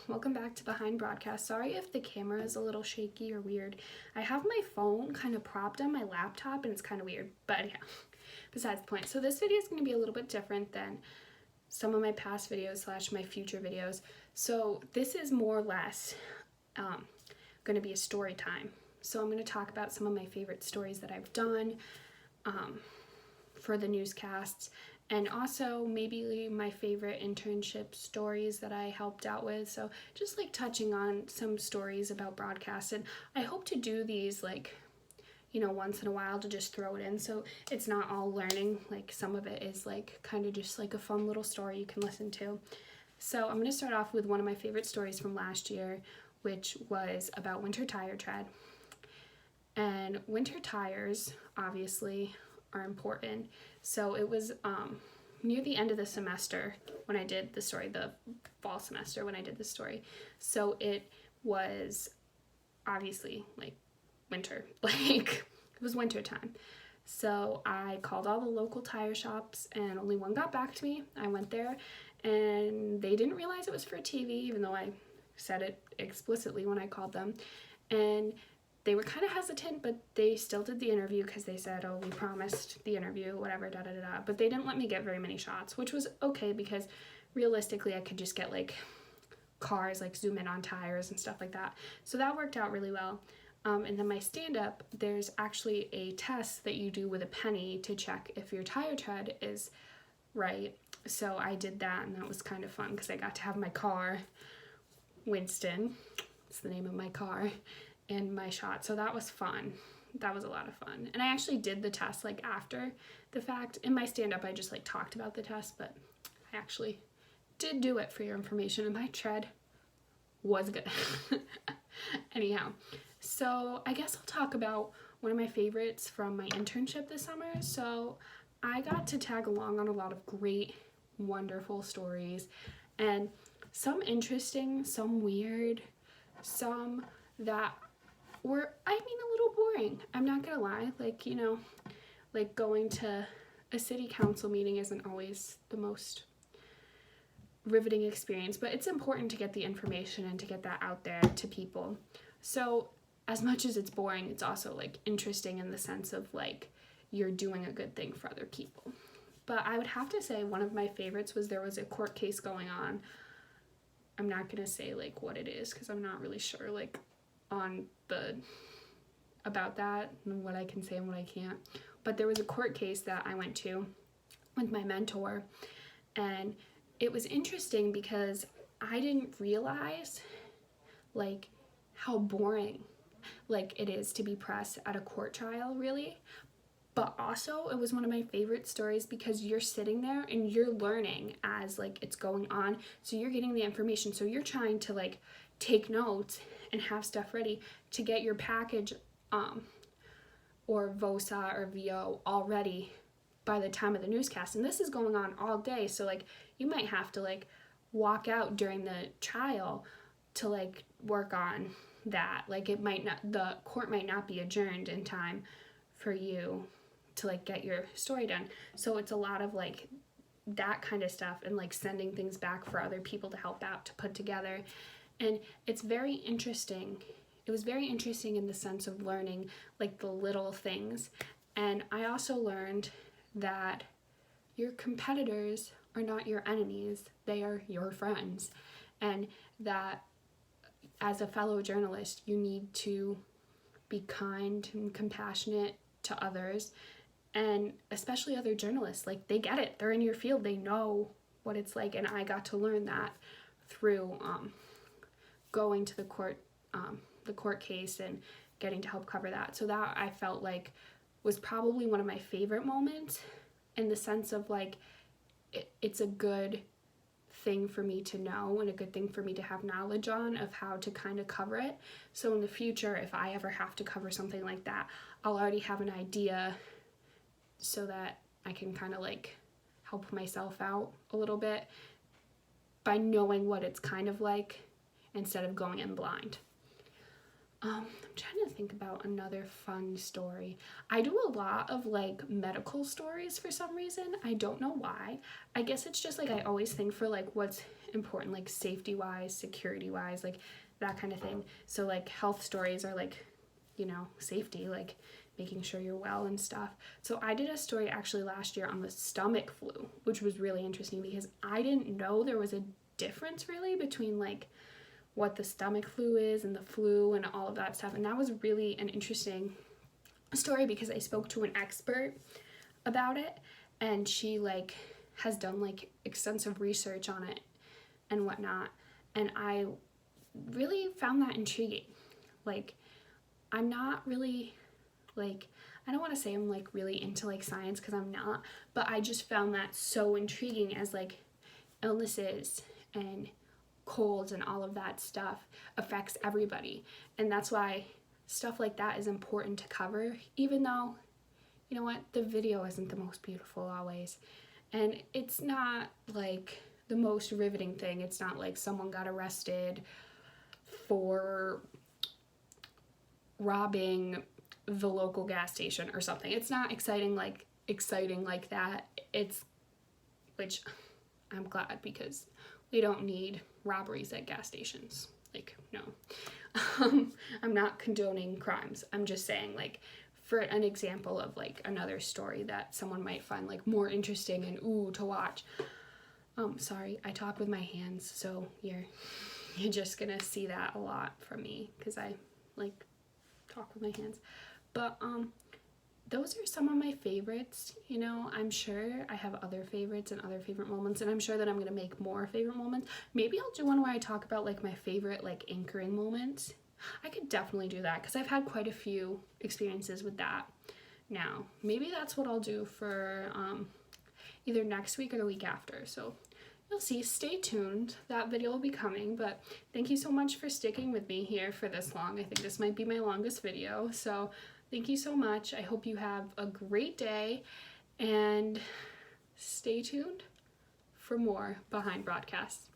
welcome back to Behind Broadcast. Sorry if the camera is a little shaky or weird. I have my phone kind of propped on my laptop and it's kind of weird, but yeah, besides the point. So this video is going to be a little bit different than some of my past videos slash my future videos. So this is more or less going to be a story time. So I'm going to talk about some of my favorite stories that I've done for the newscasts, and also maybe my favorite internship stories that I helped out with. So just like touching on some stories about broadcast, and I hope to do these like, once in a while to just throw it in, so it's not all learning. Like some of it is like kind of just like a fun little story you can listen to. So I'm going to start off with one of my favorite stories from last year, which was about winter tire tread. And winter tires obviously are important. So it was near the end of the semester when I did the story, the fall semester when I did the story. So it was obviously like winter, like it was winter time. So I called all the local tire shops and only one got back to me. I went there and they didn't realize it was for TV, even though I said it explicitly when I called them. And they were kind of hesitant, but they still did the interview because they said, oh, we promised the interview, whatever, da-da-da-da. But they didn't let me get very many shots, which was okay because realistically I could just get like cars, like zoom in on tires and stuff like that. So that worked out really well. And then my stand-up, there's actually a test that you do with a penny to check if your tire tread is right. So I did that, and that was kind of fun because I got to have my car, Winston, it's the name of my car, and my shot. So that was fun. That was a lot of fun. And I actually did the test like after the fact. In my stand-up, I just like talked about the test, but I actually did do it for your information, and my tread was good. Anyhow, so I guess I'll talk about one of my favorites from my internship this summer. So I got to tag along on a lot of great, wonderful stories, and some interesting, some weird, some that were, a little boring. I'm not gonna lie, like going to a city council meeting isn't always the most riveting experience, but it's important to get the information and to get that out there to people. So as much as it's boring, it's also like interesting in the sense of like you're doing a good thing for other people. But I would have to say one of my favorites was there was a court case going on. I'm not gonna say like what it is because I'm not really sure like about that and what I can say and what I can't. But there was a court case that I went to with my mentor, and it was interesting because I didn't realize like how boring like it is to be pressed at a court trial, really. But also it was one of my favorite stories because you're sitting there and you're learning as like it's going on. So you're getting the information. So you're trying to like take notes and have stuff ready to get your package or VOSA or VO all ready by the time of the newscast. And this is going on all day. So like you might have to like walk out during the trial to like work on that. Like the court might not be adjourned in time for you to like get your story done. So it's a lot of like that kind of stuff and like sending things back for other people to help out to put together. And it's very interesting. It was very interesting in the sense of learning like the little things. And I also learned that your competitors are not your enemies, they are your friends. And that as a fellow journalist, you need to be kind and compassionate to others, and especially other journalists. Like they get it, they're in your field, they know what it's like. And I got to learn that through going to the court case and getting to help cover that. So that I felt like was probably one of my favorite moments, in the sense of like it's a good thing for me to know and a good thing for me to have knowledge on of how to kind of cover it. So in the future, if I ever have to cover something like that, I'll already have an idea so that I can kind of like help myself out a little bit by knowing what it's kind of like instead of going in blind. I'm trying to think about another fun story. I do a lot of like medical stories for some reason. I don't know why. I guess it's just like I always think for like what's important, like safety wise, security wise, like that kind of thing. So like health stories are like, you know, safety, like making sure you're well and stuff. So I did a story actually last year on the stomach flu, which was really interesting because I didn't know there was a difference really between like what the stomach flu is and the flu and all of that stuff. And that was really an interesting story because I spoke to an expert about it, and she like has done like extensive research on it and whatnot. And I really found that intriguing. Like, I'm not really like, I don't want to say I'm like really into like science because I'm not, but I just found that so intriguing as like illnesses and colds and all of that stuff affects everybody. And that's why stuff like that is important to cover, even though, you know what, the video isn't the most beautiful always. And it's not like the most riveting thing. It's not like someone got arrested for robbing the local gas station or something. It's not exciting like that. It's, which I'm glad, because we don't need robberies at gas stations. Like, no. I'm not condoning crimes. I'm just saying, like, for an example of like another story that someone might find like more interesting and ooh to watch. Sorry, I talk with my hands, so you're just gonna see that a lot from me because I like talk with my hands. But those are some of my favorites. You know, I'm sure I have other favorites and other favorite moments, and I'm sure that I'm gonna make more favorite moments. Maybe I'll do one where I talk about like my favorite like anchoring moments. I could definitely do that because I've had quite a few experiences with that now. Maybe that's what I'll do for either next week or the week after. So you'll see. Stay tuned. That video will be coming, but thank you so much for sticking with me here for this long. I think this might be my longest video, so thank you so much. I hope you have a great day, and stay tuned for more behind broadcasts.